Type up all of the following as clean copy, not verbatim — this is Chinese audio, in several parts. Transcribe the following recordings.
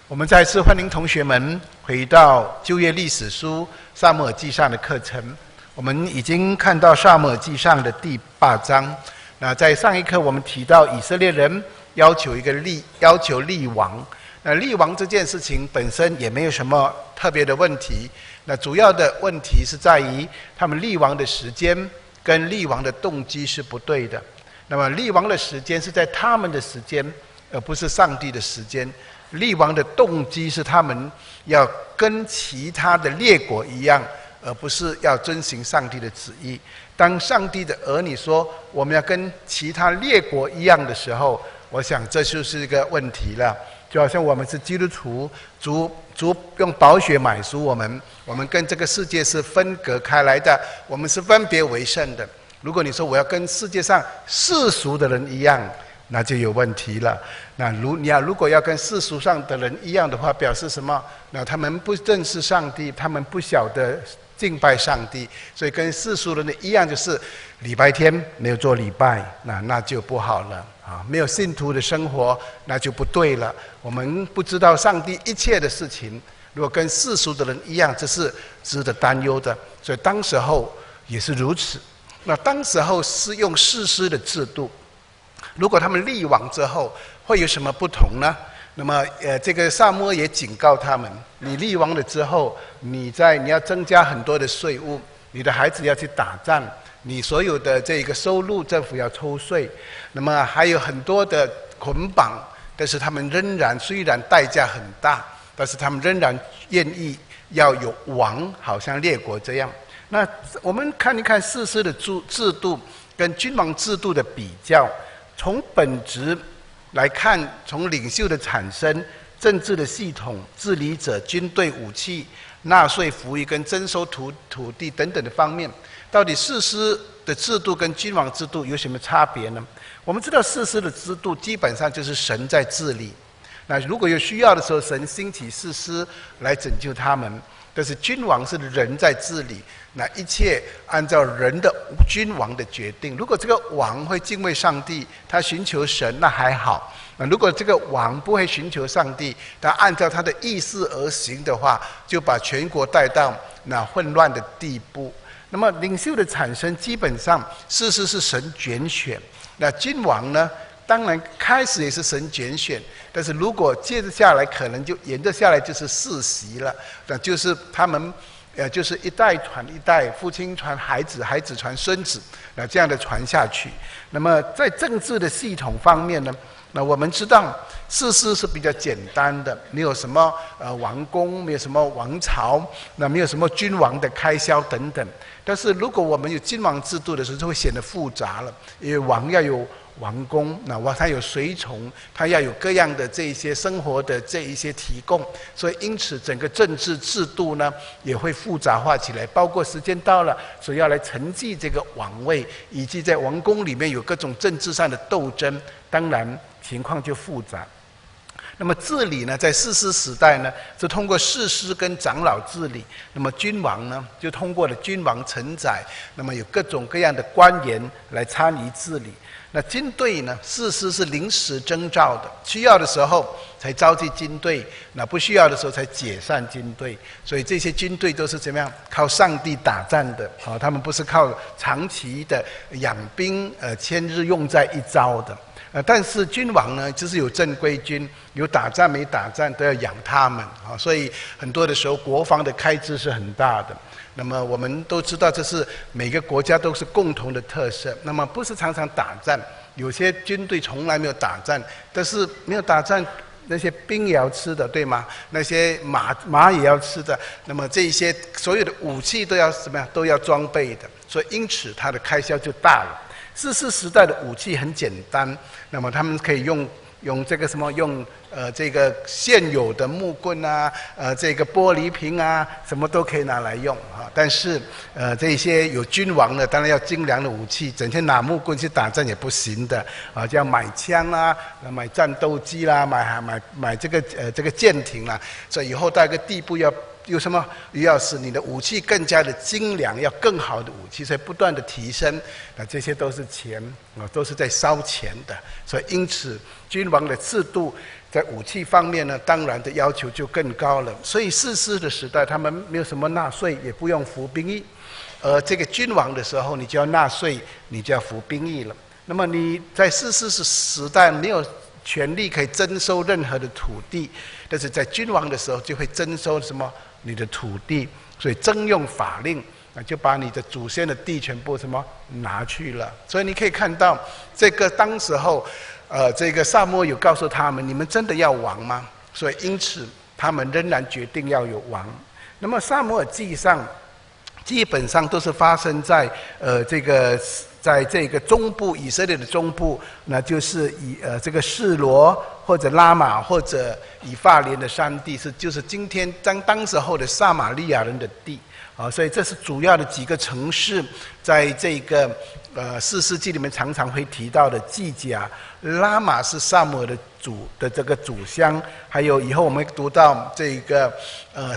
我们再次欢迎同学们回到旧约历史书撒母耳记上的课程。我们已经看到撒母耳记上的第8章。那在上一课我们提到以色列人要求立王。那立王这件事情本身也没有什么特别的问题。那主要的问题是在于他们立王的时间跟立王的动机是不对的。那么立王的时间是在他们的时间，而不是上帝的时间。立王的动机是他们要跟其他的列国一样，而不是要遵行上帝的旨意。当上帝的儿女说我们要跟其他列国一样的时候，我想这就是一个问题了。就好像我们是基督徒，主用宝血买赎我们跟这个世界是分隔开来的，我们是分别为圣的。如果你说我要跟世界上世俗的人一样，那就有问题了。那如果要跟世俗上的人一样的话，表示什么？那他们不认识上帝，他们不晓得敬拜上帝，所以跟世俗人的一样，就是礼拜天没有做礼拜，那就不好了啊！没有信徒的生活，那就不对了。我们不知道上帝一切的事情，如果跟世俗的人一样，这是值得担忧的。所以当时候也是如此。那当时候是用士师的制度。如果他们立王之后会有什么不同呢？那么这个撒母耳也警告他们，你立王了之后，你要增加很多的税务，你的孩子要去打仗，你所有的这个收入政府要抽税，那么还有很多的捆绑，但是他们虽然代价很大，但是他们仍然愿意要有王，好像列国这样。那我们看一看士师的制度跟君王制度的比较。从本质来看，从领袖的产生、政治的系统、治理者、军队、武器、纳税、服役跟征收土地等等的方面，到底士师的制度跟君王制度有什么差别呢？我们知道士师的制度基本上就是神在治理，那如果有需要的时候，神兴起士师来拯救他们。但是君王是人在治理，那一切按照人的君王的决定。如果这个王会敬畏上帝，他寻求神，那还好。那如果这个王不会寻求上帝，他按照他的意思而行的话，就把全国带到那混乱的地步。那么领袖的产生，基本上士师是神拣选，那君王呢？当然开始也是神拣选，但是如果接着下来，可能就沿着下来就是世袭了，那就是他们就是一代传一代，父亲传孩子，孩子传孙子，那这样的传下去。那么在政治的系统方面呢，那我们知道士师是比较简单的，没有什么王公，没有什么王朝，那没有什么君王的开销等等。但是如果我们有君王制度的时候，就会显得复杂了，因为王要有王公，那他有随从，他要有各样的这一些生活的这一些提供，所以因此整个政治制度呢也会复杂化起来，包括时间到了，所以要来承继这个王位，以及在王宫里面有各种政治上的斗争，当然情况就复杂。那么治理呢，在士师时代呢，是通过士师跟长老治理；那么君王呢，就通过了君王承载，那么有各种各样的官员来参与治理。那军队呢，士师是临时征召的，需要的时候才召集军队，那不需要的时候才解散军队。所以这些军队都是怎么样？靠上帝打仗的，他们不是靠长期的养兵千日用在一朝的。但是君王呢，就是有正规军，有打仗没打仗都要养他们啊，所以很多的时候国防的开支是很大的。那么我们都知道，这是每个国家都是共同的特色。那么不是常常打仗，有些军队从来没有打仗，但是没有打仗，那些兵也要吃的，对吗？那些马也要吃的。那么这些所有的武器都要什么样？都要装备的，所以因此它的开销就大了。士师时代的武器很简单，那么他们可以用这个什么这个现有的木棍啊，这个玻璃瓶啊，什么都可以拿来用啊。但是这些有君王的，当然要精良的武器，整天拿木棍去打仗也不行的啊，就要买枪啦，买战斗机啦，买这个舰艇啦。所以以后到一个地步要有什么？要使你的武器更加的精良，要更好的武器，所以不断的提升。那这些都是钱啊，都是在烧钱的。所以因此，君王的制度在武器方面呢，当然的要求就更高了。所以士师的时代，他们没有什么纳税，也不用服兵役。这个君王的时候，你就要纳税，你就要服兵役了。那么你在士师时代没有权利可以征收任何的土地，但是在君王的时候就会征收什么你的土地，所以征用法令，就把你的祖先的地全部什么拿去了。所以你可以看到，这个当时候。这个撒母耳有告诉他们：你们真的要王吗？所以因此他们仍然决定要有王。那么撒母耳记上基本上都是发生在在这个中部以色列的中部，那就是这个示罗或者拉玛或者以法莲的山地，就是今天当时候的撒玛利亚人的地。所以这是主要的几个城市，在这个士师记里面常常会提到的基甲。拉玛是撒母耳的这个祖乡，还有以后我们会读到这个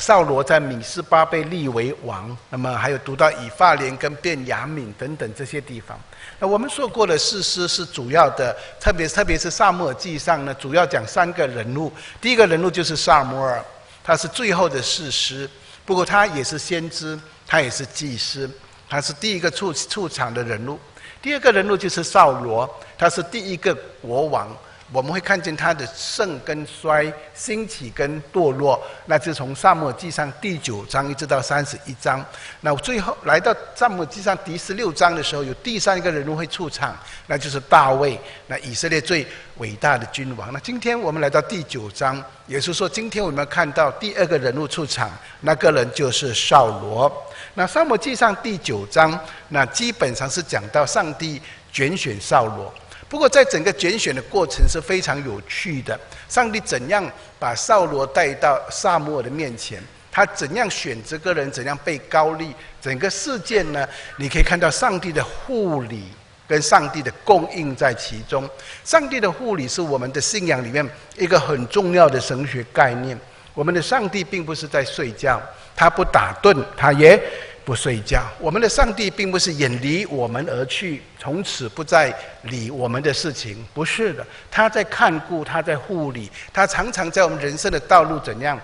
扫罗在米斯巴被立为王，那么还有读到以法莲跟便雅悯等等这些地方。那我们说过的士师是主要的，特别是撒母耳记上呢，主要讲3个人物。第一个人物就是撒母耳，他是最后的士师，不过他也是先知，他也是祭司，他是第一个出场的人物。第二个人物就是扫罗，他是第一个国王。我们会看见他的盛跟衰、兴起跟堕落，那就从撒母耳记上第9章一直到31章。那最后来到撒母耳记上第16章的时候，有第3个人物会出场，那就是大卫，那以色列最伟大的君王。那今天我们来到第9章，也就是说，今天我们看到第2个人物出场，那个人就是扫罗。那撒母耳记上第9章，那基本上是讲到上帝拣选扫罗。不过在整个拣选的过程是非常有趣的，上帝怎样把扫罗带到撒母耳的面前，他怎样选这个人，怎样被膏立，整个事件呢，你可以看到上帝的护理跟上帝的供应在其中。上帝的护理是我们的信仰里面一个很重要的神学概念。我们的上帝并不是在睡觉，他不打盹，他也不睡觉。我们的上帝并不是远离我们而去，从此不再理我们的事情，不是的，他在看顾，他在护理，他常常在我们人生的道路怎样，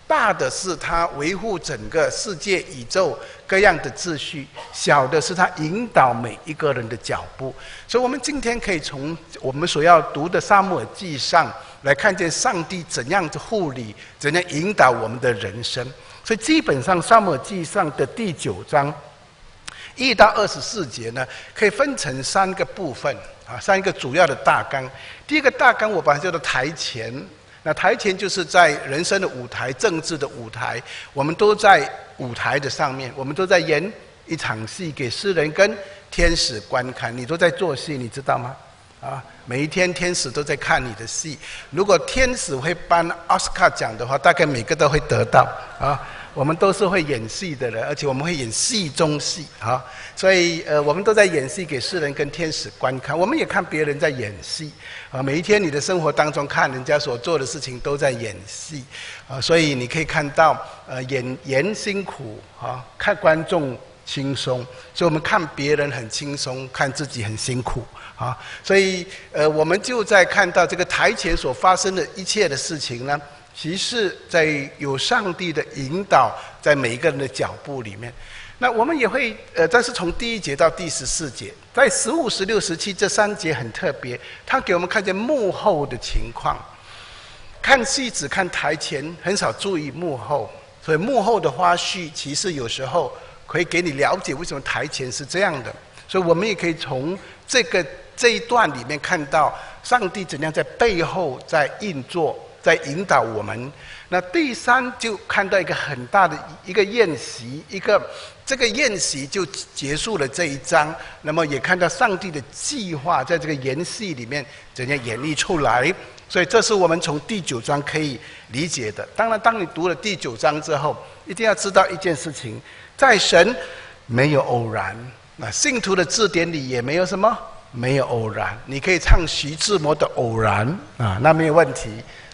大的是他维护整个世界宇宙各样的秩序，小的是他引导每一个人的脚步。所以我们今天可以从我们所要读的撒母耳记上来看见上帝怎样的护理，怎样引导我们的人生。所以基本上撒母耳记上的第9章1到24节呢，可以分成3个部分，3个主要的大纲。第一个大纲我把它叫做台前。那台前就是在人生的舞台、政治的舞台，我们都在舞台的上面，我们都在演一场戏给世人跟天使观看。你都在做戏，你知道吗？每一天天使都在看你的戏。如果天使会颁奥斯卡奖的话，大概每个都会得到我们都是会演戏的人，而且我们会演戏中戏所以我们都在演戏给世人跟天使观看。我们也看别人在演戏每一天你的生活当中看人家所做的事情都在演戏所以你可以看到演辛苦看观众轻松，所以我们看别人很轻松，看自己很辛苦所以我们就在看到这个台前所发生的一切的事情呢，其实在有上帝的引导在每一个人的脚步里面。那我们也会但是从第1节到第14节，在15、16、17这3节很特别，他给我们看见幕后的情况。看戏只看台前，很少注意幕后，所以幕后的花絮其实有时候可以给你了解为什么台前是这样的。所以我们也可以从这一段里面看到上帝怎样在背后在运作，在引导我们。那第3就看到一个很大的一个宴席，这个宴席就结束了这一章。那么也看到上帝的计划在这个宴席里面怎样演绎出来。所以这是我们从第9章可以理解的。当然当你读了第9章之后，一定要知道一件事情，在神没有偶然，那信徒的字典里也没有什么，没有偶然。你可以唱徐志摩的偶然那没有问题。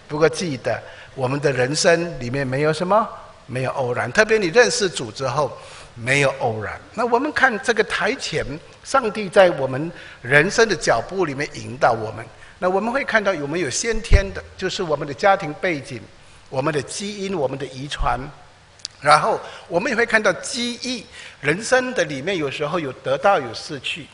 不过记得我们的人生里面没有什么，没有偶然。特别你认识主之后，没有偶然。那我们看这个台前，上帝在我们人生的脚步里面引导我们。那我们会看到我们有先天的，就是我们的家庭背景、我们的基因、我们的遗传。然后我们也会看到机遇，人生的里面有时候有得到有失去。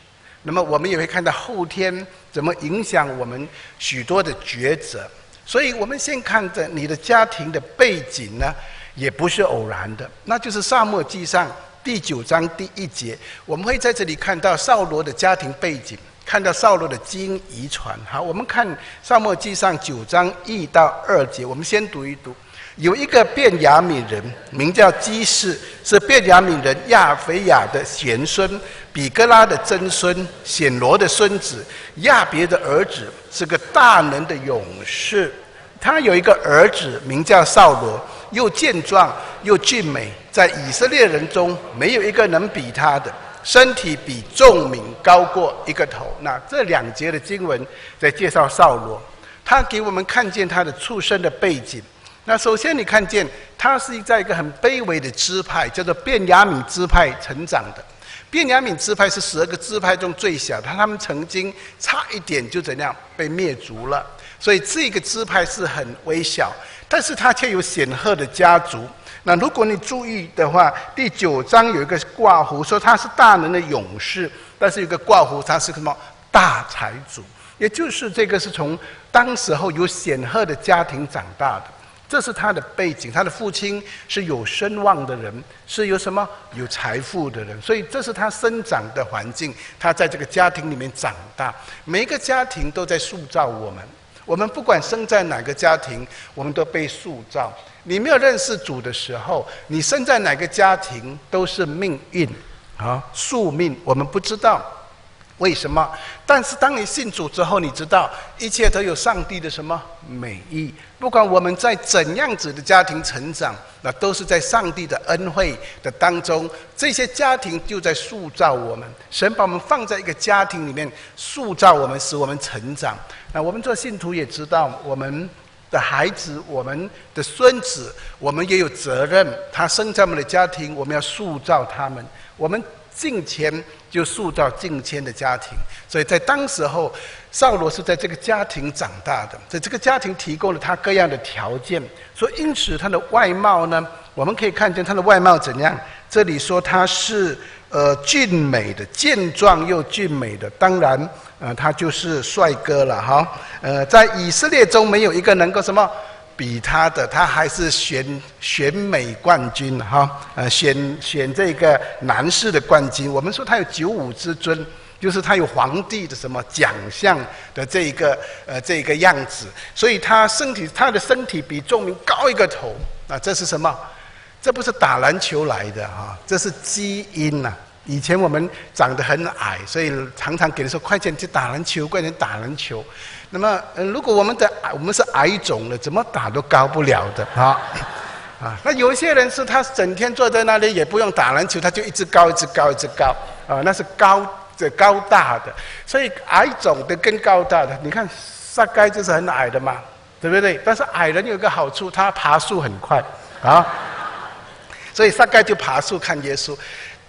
那么我们也会看到后天怎么影响我们许多的抉择。所以我们先看着你的家庭的背景呢，也不是偶然的，那就是撒母耳记上第9章第1节，我们会在这里看到扫罗的家庭背景，看到扫罗的基因遗传。好，我们看撒母耳记上9章1到2节，我们先读一读。有一个便雅悯人，名叫基士，是便雅悯人亚腓雅的贤孙，比哥拉的曾孙，显罗的孙子，亚别的儿子，是个大能的勇士。他有一个儿子，名叫扫罗，又健壮又俊美，在以色列人中没有一个能比他的，身体比众民高过一个头。那这2节的经文在介绍扫罗，他给我们看见他的出生的背景。那首先你看见他是在一个很卑微的支派，叫做便雅悯支派成长的。便雅悯支派是12个支派中最小的，他们曾经差一点就怎样被灭族了，所以这个支派是很微小，但是他却有显赫的家族。那如果你注意的话，第9章有一个括弧说他是大能的勇士，但是有一个括弧他是什么大财主，也就是这个是从当时候有显赫的家庭长大的。这是他的背景，他的父亲是有声望的人，是有什么有财富的人，所以这是他生长的环境，他在这个家庭里面长大。每一个家庭都在塑造我们，我们不管生在哪个家庭，我们都被塑造。你没有认识主的时候，你生在哪个家庭都是命运啊，宿命，我们不知道为什么。但是当你信主之后，你知道一切都有上帝的什么美意。不管我们在怎样子的家庭成长，那都是在上帝的恩惠的当中，这些家庭就在塑造我们。神把我们放在一个家庭里面，塑造我们，使我们成长。那我们做信徒也知道，我们的孩子，我们的孙子，我们也有责任。他生在我们的家庭，我们要塑造他们。我们敬虔就塑造敬虔的家庭。所以在当时候，扫罗是在这个家庭长大的，在这个家庭提供了他各样的条件，所以因此他的外貌呢，我们可以看见他的外貌怎样。这里说他是俊美的，健壮又俊美的，当然他就是帅哥了哈。在以色列中没有一个能够什么比他的，他还是选美冠军哈，选这个男士的冠军。我们说他有95之尊，就是他有皇帝的什么奖项的这个样子，所以他的身体比众民高一个头。那这是什么？这不是打篮球来的哈，这是基因呐。以前我们长得很矮，所以常常给人说快点去打篮球，快点打篮球。那么如果我们是矮种的，怎么打都高不了的啊。那有一些人是他整天坐在那里也不用打篮球，他就一直高啊，那是高大的。所以矮种的跟高大的，你看撒该就是很矮的嘛，对不对？但是矮人有一个好处，他爬树很快啊，所以撒该就爬树看耶稣。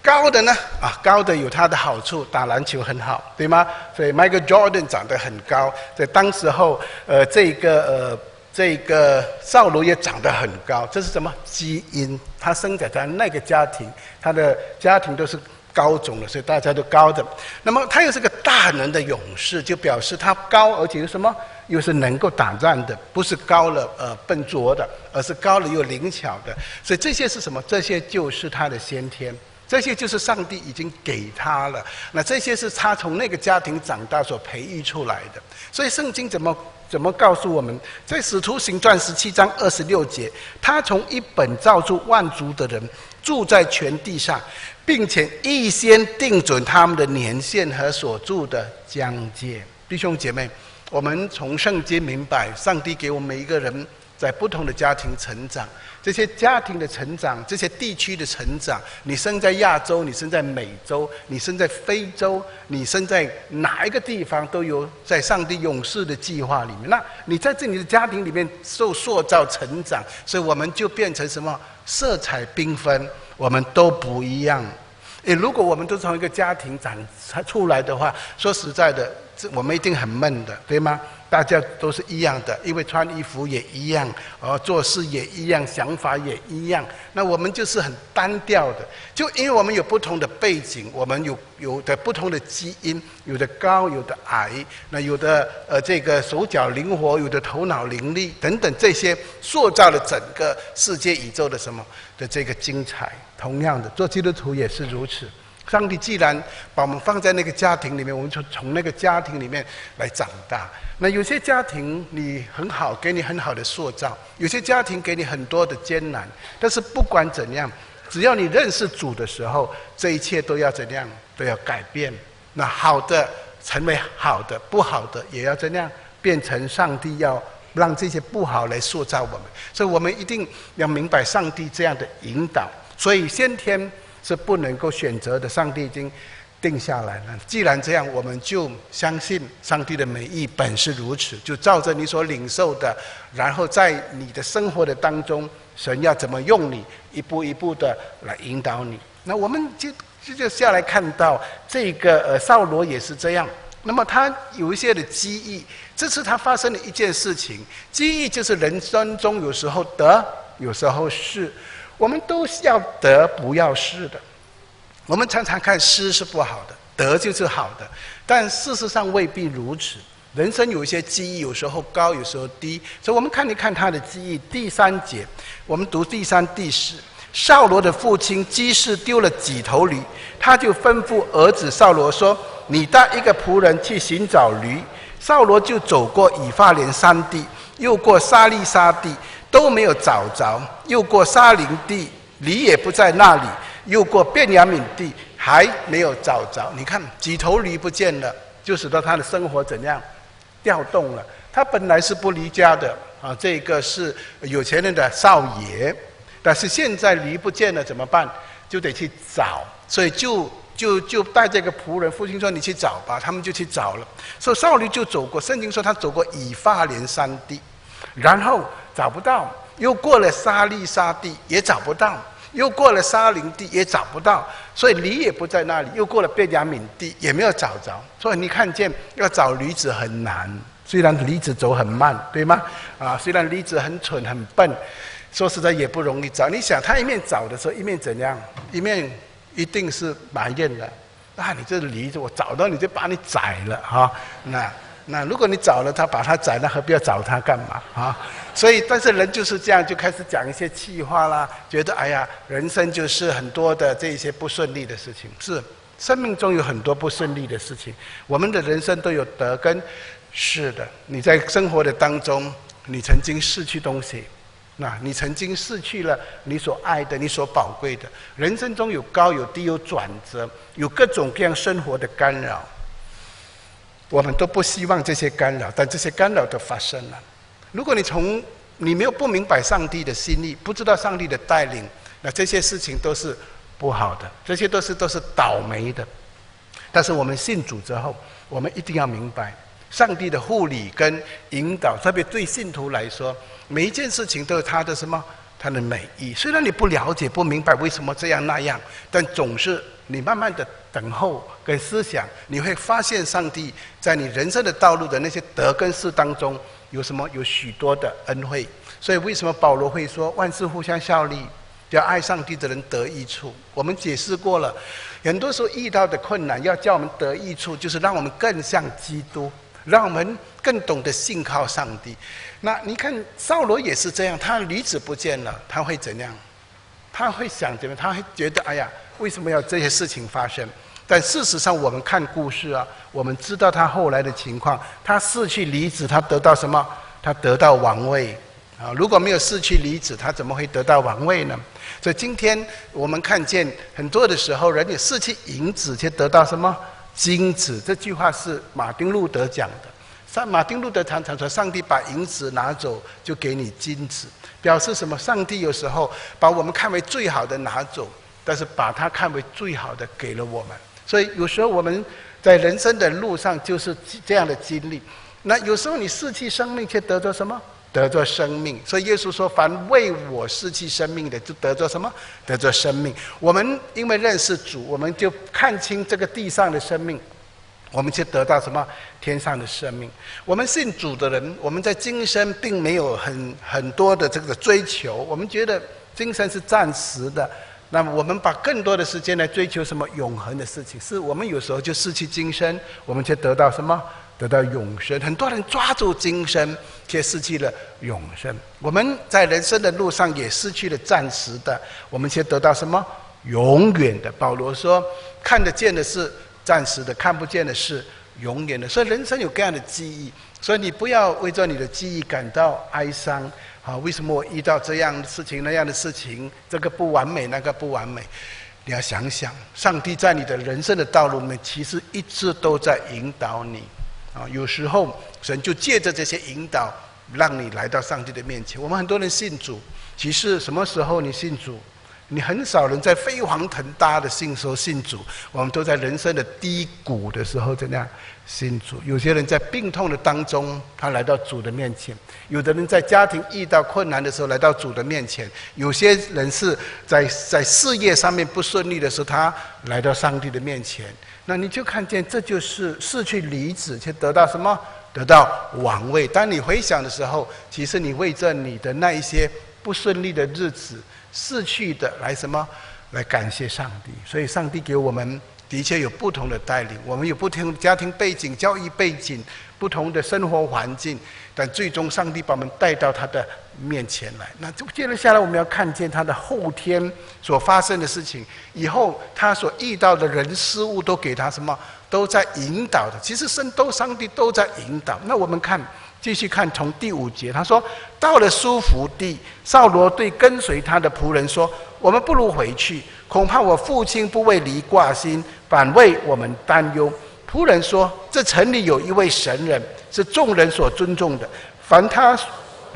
高的呢高的有他的好处，打篮球很好，对吗？所以 Michael Jordan 长得很高，在当时候这个扫罗也长得很高，这是什么基因？他生长在那个家庭，他的家庭都是高种的，所以大家都高的。那么他又是个大能的勇士，就表示他高，而且有什么？又是能够打仗的，不是高了笨拙的，而是高了又灵巧的。所以这些是什么？这些就是他的先天。这些就是上帝已经给他了，那这些是他从那个家庭长大所培育出来的。所以圣经怎么告诉我们，在使徒行传17章26节，他从一本造出万族的人，住在全地上，并且预先定准他们的年限和所住的疆界。弟兄姐妹，我们从圣经明白，上帝给我们每一个人在不同的家庭成长，这些家庭的成长，这些地区的成长，你生在亚洲，你生在美洲，你生在非洲，你生在哪一个地方，都有在上帝永世的计划里面。那你在这里的家庭里面受塑造成长，所以我们就变成什么？色彩缤纷，我们都不一样。如果我们都从一个家庭长出来的话，说实在的，我们一定很闷的，对吗？大家都是一样的，因为穿衣服也一样，做事也一样，想法也一样。那我们就是很单调的，就因为我们有不同的背景，我们有的不同的基因，有的高，有的矮，那有的这个手脚灵活，有的头脑伶俐等等，这些塑造了整个世界宇宙的什么的这个精彩。同样的，做基督徒也是如此。上帝既然把我们放在那个家庭里面，我们就从那个家庭里面来长大。那有些家庭你很好，给你很好的塑造；有些家庭给你很多的艰难。但是不管怎样，只要你认识主的时候，这一切都要怎样？都要改变。那好的成为好的，不好的也要怎样？变成上帝要让这些不好来塑造我们。所以我们一定要明白上帝这样的引导。所以先天是不能够选择的，上帝已经定下来了。既然这样，我们就相信上帝的美意本是如此，就照着你所领受的，然后在你的生活的当中，神要怎么用你，一步一步的来引导你。那我们就下来看到这个扫罗也是这样。那么他有一些的机遇，这次他发生了一件事情。机遇就是人生中有时候得，有时候失。我们都要得，不要失的。我们常常看失是不好的，得就是好的，但事实上未必如此。人生有一些机遇，有时候高，有时候低。所以我们看一看他的机遇。第3节，我们读第3、第4。扫罗的父亲基士丢了几头驴，他就吩咐儿子扫罗说：“你带一个仆人去寻找驴。”扫罗就走过以法莲山地，又过沙利沙地，都没有找着，又过沙林地，驴也不在那里，又过便雅悯地，还没有找着。你看几头驴不见了，就使得他的生活怎样调动了。他本来是不离家的啊，这个是有钱人的少爷，但是现在驴不见了怎么办？就得去找，所以就带这个仆人，父亲说你去找吧，他们就去找了。所以扫罗就走过，圣经说他走过以法莲山地，然后找不到，又过了沙利沙地也找不到，又过了沙林地也找不到，所以驴也不在那里，又过了便雅悯地也没有找着。所以你看见要找驴子很难，虽然驴子走很慢，对吗？虽然驴子很蠢很笨，说实在也不容易找。你想他一面找的时候，一面怎样？一面一定是埋怨了你这驴子，我找到你就把你宰了哈。那如果你找了他，把他宰了，何必要找他干嘛啊？所以，但是人就是这样，就开始讲一些气话啦，觉得哎呀，人生就是很多的这些不顺利的事情。是，生命中有很多不顺利的事情，我们的人生都有得跟失的。你在生活的当中，你曾经失去东西，你曾经失去了你所爱的，你所宝贵的。人生中有高有低，有转折，有各种各样生活的干扰。我们都不希望这些干扰，但这些干扰都发生了。如果你不明白上帝的心意，不知道上帝的带领，那这些事情都是不好的，这些都是倒霉的。但是我们信主之后，我们一定要明白上帝的护理跟引导，特别对信徒来说，每一件事情都有他的什么？他的美意。虽然你不了解、不明白为什么这样那样，但总是你慢慢的等候跟思想，你会发现上帝在你人生的道路的那些得跟失当中有什么？有许多的恩惠。所以为什么保罗会说万事互相效力，叫爱上帝的人得益处？我们解释过了，很多时候遇到的困难要叫我们得益处，就是让我们更像基督，让我们更懂得信靠上帝。那你看扫罗也是这样，他驴子不见了，他会怎样？他会想怎么样？他会觉得哎呀，为什么要这些事情发生？但事实上我们看故事我们知道他后来的情况，他失去驴子，他得到什么？他得到王位如果没有失去驴子，他怎么会得到王位呢？所以今天我们看见很多的时候，人也失去银子，却得到什么？金子。这句话是马丁路德讲的。马丁路德常常说，上帝把银子拿走，就给你金子，表示什么？上帝有时候把我们看为最好的拿走，但是把它看为最好的给了我们。所以有时候我们在人生的路上就是这样的经历。那有时候你失去生命，却得着什么？得着生命。所以耶稣说，凡为我失去生命的，就得着什么？得着生命。我们因为认识主，我们就看清这个地上的生命，我们就得到什么天上的生命。我们信主的人，我们在今生并没有很多的这个追求，我们觉得今生是暂时的，那么我们把更多的时间来追求什么永恒的事情，是我们有时候就失去今生，我们就得到什么？得到永生。很多人抓住今生，却失去了永生。我们在人生的路上也失去了暂时的，我们却得到什么？永远的。保罗说，看得见的是暂时的，看不见的是永远的。所以人生有各样的记忆，所以你不要为着你的记忆感到哀伤。为什么我遇到这样的事情那样的事情，这个不完美那个不完美？你要想想，上帝在你的人生的道路里面，其实一直都在引导你。有时候神就借着这些引导，让你来到上帝的面前。我们很多人信主，其实什么时候你信主？你很少人在飞黄腾达的信主，我们都在人生的低谷的时候怎样信主。有些人在病痛的当中，他来到主的面前；有的人在家庭遇到困难的时候来到主的面前；有些人是在事业上面不顺利的时候，他来到上帝的面前。那你就看见，这就是失去离子，却得到什么？得到王位。当你回想的时候，其实你为着你的那一些不顺利的日子逝去的来什么？来感谢上帝。所以上帝给我们的确有不同的带领，我们有不同的家庭背景、教育背景、不同的生活环境，但最终上帝把我们带到他的面前来。那接着下来，我们要看见他的后天所发生的事情，以后他所遇到的人事物都给他什么？都在引导的。其实上帝都在引导。那我们继续看从第5节，他说，到了舒服地，扫罗对跟随他的仆人说，我们不如回去，恐怕我父亲不为离挂心，反为我们担忧。仆人说，这城里有一位神人，是众人所尊重的，凡他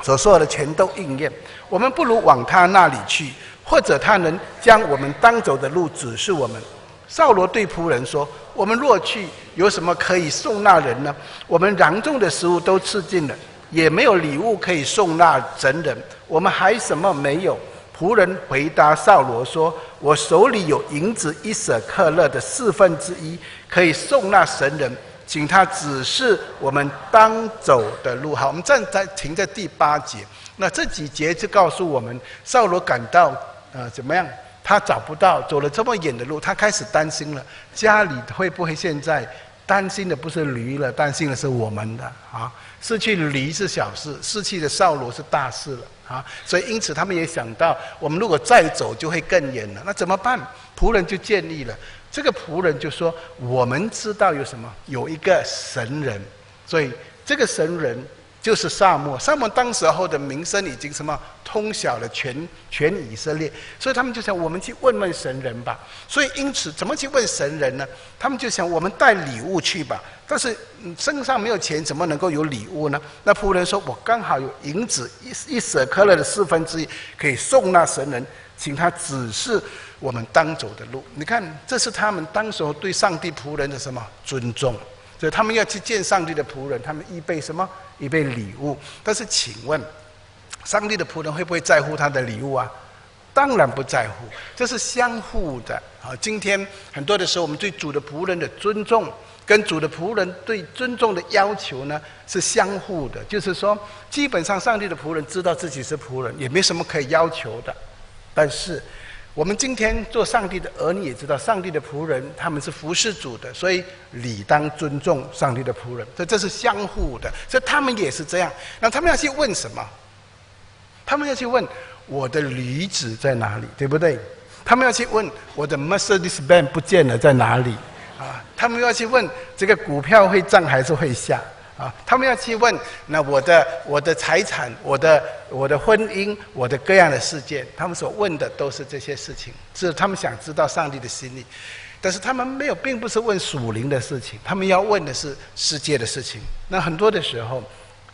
所说的全都应验。我们不如往他那里去，或者他能将我们当走的路指示我们。扫罗对仆人说，我们若去，有什么可以送纳人呢？我们囊中的食物都吃尽了，也没有礼物可以送纳神人，我们还什么没有？仆人回答扫罗说，我手里有银子1舍克勒的1/4，可以送纳神人，请他指示我们当走的路。好，我们停在第8节。那这几节就告诉我们，扫罗感到怎么样？他找不到，走了这么远的路，他开始担心了。家里会不会现在担心的不是驴了，担心的是我们的啊？失去驴是小事，失去的扫罗是大事了啊！所以因此他们也想到，我们如果再走就会更远了，那怎么办？仆人就建议了，这个仆人就说，我们知道有什么？有一个神人，所以这个神人就是撒母耳。撒母耳当时候的名声已经什么通晓了全以色列，所以他们就想，我们去问问神人吧。所以因此怎么去问神人呢？他们就想，我们带礼物去吧。但是身上没有钱，怎么能够有礼物呢？那仆人说，我刚好有银子1舍克勒的1/4，可以送那神人，请他指示我们当走的路。你看，这是他们当时候对上帝仆人的什么尊重？所以他们要去见上帝的仆人，他们预备什么？预备礼物。但是请问，上帝的仆人会不会在乎他的礼物啊？当然不在乎，这是相互的。今天很多的时候，我们对主的仆人的尊重，跟主的仆人对尊重的要求呢，是相互的。就是说，基本上上帝的仆人知道自己是仆人，也没什么可以要求的。但是我们今天做上帝的儿女，也知道上帝的仆人他们是服侍主的，所以理当尊重上帝的仆人。所以这是相互的，所以他们也是这样。那他们要去问什么？他们要去问我的驴子在哪里，对不对？他们要去问我的 Mercedes-Benz 不见了在哪里啊？他们要去问这个股票会涨还是会下啊？他们要去问那我的财产、我的婚姻、我的各样的事件，他们所问的都是这些事情，是他们想知道上帝的心意。但是他们没有，并不是问属灵的事情，他们要问的是世界的事情。那很多的时候，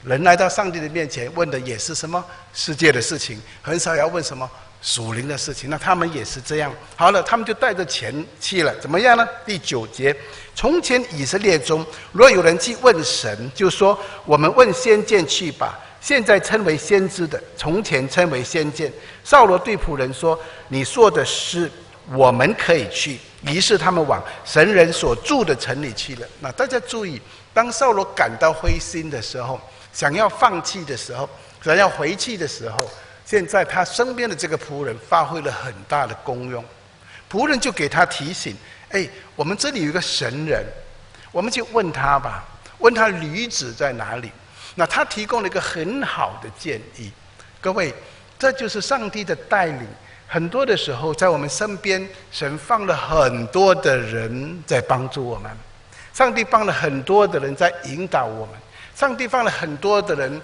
人来到上帝的面前，问的也是什么世界的事情，很少要问什么属灵的事情。那他们也是这样。好了，他们就带着钱去了，怎么样呢？第9节，从前以色列中，若有人去问神，就说我们问先见去吧。现在称为先知的，从前称为先见。扫罗对仆人说，你说的是，我们可以去，于是他们往神人所住的城里去了。那大家注意，当扫罗感到灰心的时候，想要放弃的时候，想要回去的时候，现在他身边的这个仆人发挥了很大的功用。仆人就给他提醒：我们这里有一个神人，我们去问他吧，问他驴子在哪里。那他提供了一个很好的建议。各位，这就是上帝的带领。很多的时候，在我们身边，神放了很多的人在帮助我们，上帝放了很多的人在引导我们，上帝放了很多的人，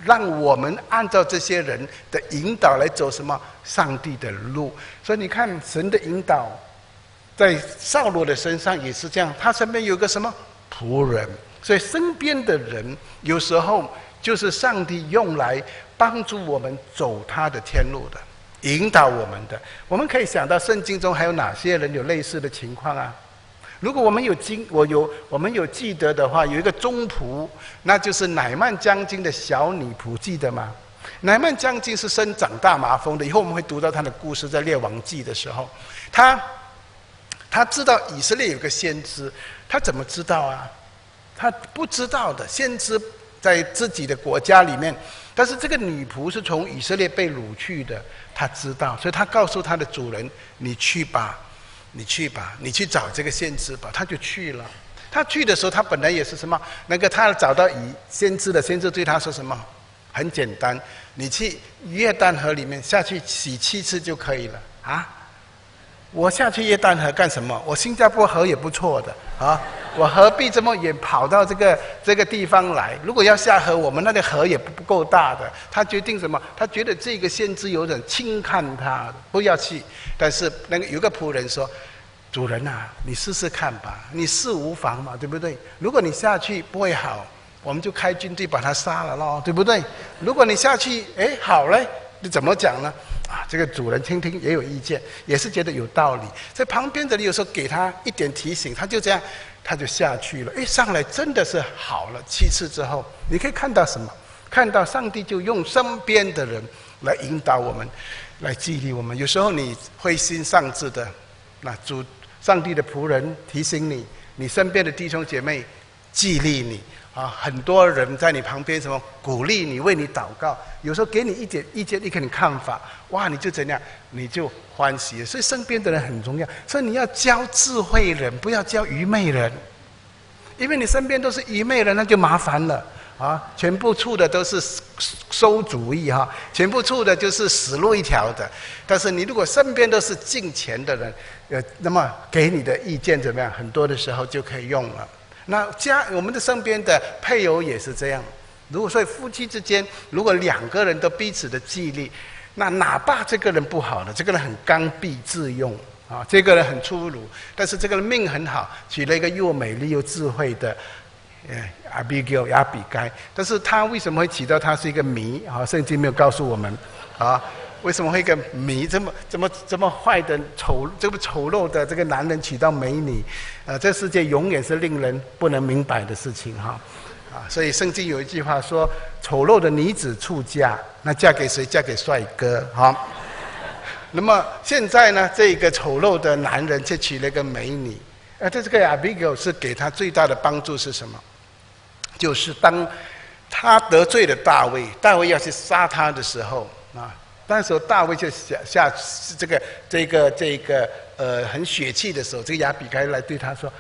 让我们按照这些人的引导来走什么上帝的路。所以你看，神的引导在扫罗的身上也是这样，他身边有个什么仆人。所以身边的人有时候就是上帝用来帮助我们走他的天路的，引导我们的。我们可以想到圣经中还有哪些人有类似的情况啊？如果我们有记得的话，有一个中仆，那就是乃縵将军的小女仆，记得吗？乃縵将军是生长大麻风的，以后我们会读到他的故事，在列王记的时候，他知道以色列有个先知，他怎么知道啊？他不知道的，先知在自己的国家里面，但是这个女仆是从以色列被掳去的，他知道，所以他告诉他的主人：“你去吧，你去找这个先知吧。”他就去了。他去的时候，他本来也是什么？他找到先知的，先知对他说什么？很简单，你去约旦河里面下去洗7次就可以了啊！我下去约旦河干什么？我新加坡河也不错的啊，我何必这么远跑到这个地方来？如果要下河，我们那个河也不够大的。他决定什么？他觉得这个先知有点轻看他，不要去。但是有个仆人说：“主人啊，你试试看吧，你试无妨嘛，对不对？如果你下去不会好，我们就开军队把他杀了咯，对不对？如果你下去，好嘞，你怎么讲呢？”这个主人听也有意见，也是觉得有道理。在旁边的人有时候给他一点提醒，他就这样，他就下去了。上来真的是好了。7次之后，你可以看到什么？看到上帝就用身边的人来引导我们，来激励我们。有时候你灰心丧志的，那上帝的仆人提醒你，你身边的弟兄姐妹激励你。很多人在你旁边什么鼓励你，为你祷告，有时候给你一点意见，一点看法，哇，你就怎样，你就欢喜了。所以身边的人很重要，所以你要交智慧人，不要交愚昧人，因为你身边都是愚昧人，那就麻烦了全部处的都是馊主意全部处的就是死路一条的。但是你如果身边都是敬虔的人，那么给你的意见怎么样？很多的时候就可以用了。那我们的身边的配偶也是这样。所以夫妻之间，如果2个人都彼此的激励，那哪怕这个人不好的，这个人很刚愎自用这个人很粗鲁，但是这个人命很好，娶了一个又美丽又智慧的亚比该。但是他为什么会娶到他是一个谜圣经没有告诉我们为什么会一个谜这么坏的这么丑陋的这个男人娶到美女？这世界永远是令人不能明白的事情所以圣经有一句话说：“丑陋的女子出嫁，那嫁给谁？嫁给帅哥那么现在呢，这个丑陋的男人却娶了一个美女。这个亚比该是给他最大的帮助是什么？就是当他得罪了大卫要去杀他的时候那时候大卫就下这个很血气的时候，这个亚比该来对他说：“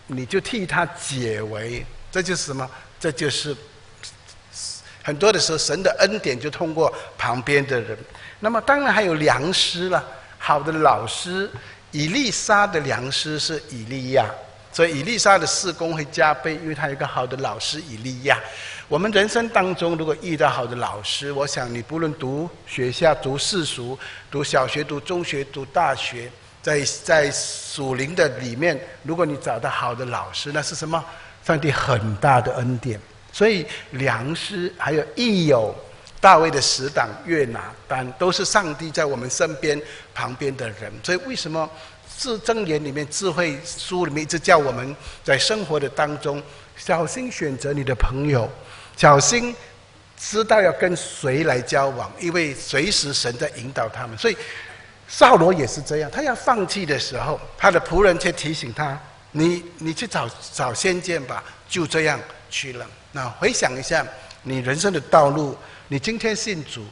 你就替他解围。”这就是什么？这就是很多的时候神的恩典就通过旁边的人。那么当然还有良师了，好的老师。以利沙的良师是以利亚，所以以利沙的事工会加倍，因为他有一个好的老师以利亚。我们人生当中如果遇到好的老师，我想你不论读学校、读世俗、读小学、读中学、读大学，在属灵的里面，如果你找到好的老师，那是什么？上帝很大的恩典。所以良师还有益友，大卫的死党约拿单，都是上帝在我们身边旁边的人。所以为什么箴言里面智慧书里面一直叫我们在生活的当中小心选择你的朋友，小心知道要跟谁来交往，因为随时神在引导他们。所以扫罗也是这样，他要放弃的时候，他的仆人却提醒他：你去找先见吧。就这样去了。那回想一下你人生的道路，你今天信主，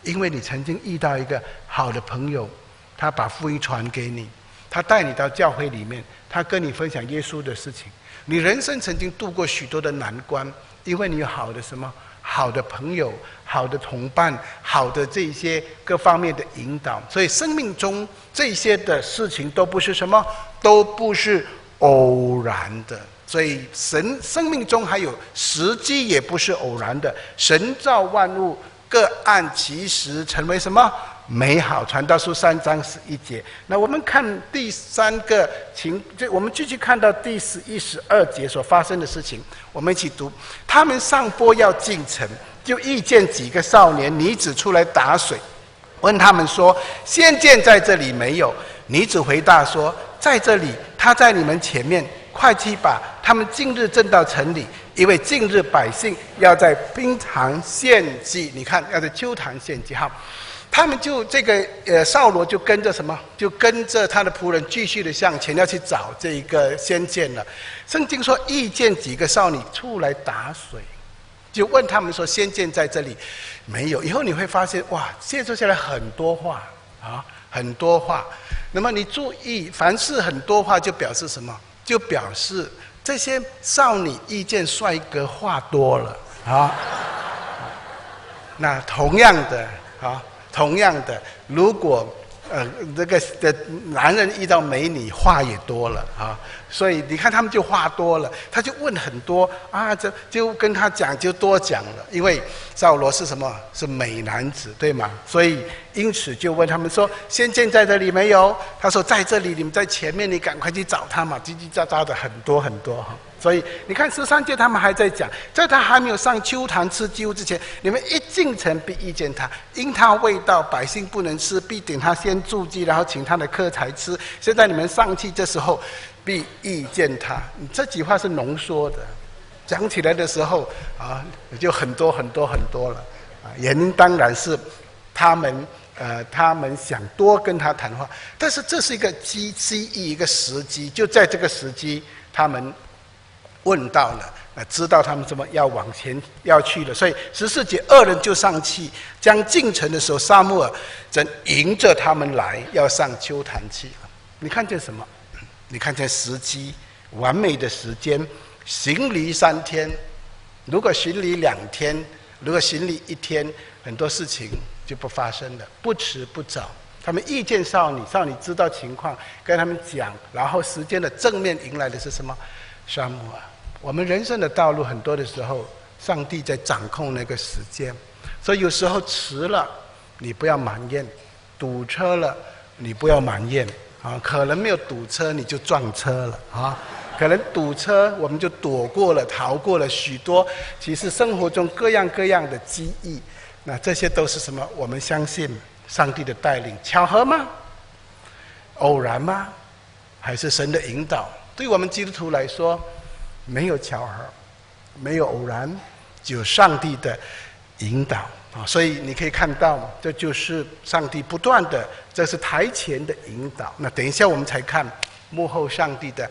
因为你曾经遇到一个好的朋友，他把福音传给你，他带你到教会里面，他跟你分享耶稣的事情。你人生曾经度过许多的难关，因为你有好的什么？好的朋友，好的同伴，好的这些各方面的引导。所以生命中这些的事情都不是什么，都不是偶然的。所以神生命中还有时机，也不是偶然的。神造万物，各按其时成为什么美好。传道书3章11节。那我们看第三个我们继续看到第11、12节所发生的事情。我们一起读：他们上坡要进城，就遇见几个少年女子出来打水，问他们说：先见在这里没有？女子回答说：在这里，他在你们前面。快去把他们近日正到城里，因为近日百姓要在冰堂献祭。你看，要在秋坛献祭。好，他们就这个扫罗就跟着什么？就跟着他的仆人继续的向前，要去找这一个先见了。圣经说，遇见几个少女出来打水，就问他们说：先见在这里没有？以后你会发现，哇，接触下来很多话啊，很多话。那么你注意，凡是很多话，就表示什么？就表示这些少女遇见帅哥话多了啊。那同样的，如果这个的男人遇到美女，话也多了啊。所以你看他们就话多了，他就问很多啊，这就跟他讲就多讲了。因为扫罗是什么？是美男子，对吗？所以因此就问他们说：先见在这里没有？他说在这里，你们在前面，你赶快去找他嘛。叽叽喳喳的很多很多哈。所以你看13节他们还在讲，在他还没有上秋坛吃祭物之前，你们一进城必遇见他，因他未到，百姓不能吃，必等他先筑基，然后请他的客才吃。现在你们上去，这时候必遇见他。这几话是浓缩的，讲起来的时候啊，就很多很多很多了啊。原因当然是他们想多跟他谈话，但是这是一个机遇，一个时机，就在这个时机，他们问到了，知道他们怎么要往前要去了。所以14节2人就上去，将进城的时候，撒母耳正迎着他们来，要上秋坛去。你看见什么？你看见时机，完美的时间。行离3天，如果行离2天，如果行离1天，很多事情就不发生了。不迟不早，他们遇见少女，少女知道情况，跟他们讲，然后时间的正面迎来的是什么？撒母耳。我们人生的道路很多的时候，上帝在掌控那个时间，所以有时候迟了，你不要埋怨；堵车了，你不要埋怨啊。可能没有堵车，你就撞车了啊。可能堵车，我们就躲过了、逃过了许多。其实生活中各样各样的机遇，那这些都是什么？我们相信上帝的带领。巧合吗？偶然吗？还是神的引导？对我们基督徒来说，没有巧合，没有偶然，只有上帝的引导啊！所以你可以看到，这就是上帝不断的，这是台前的引导。那等一下我们才看幕后上帝的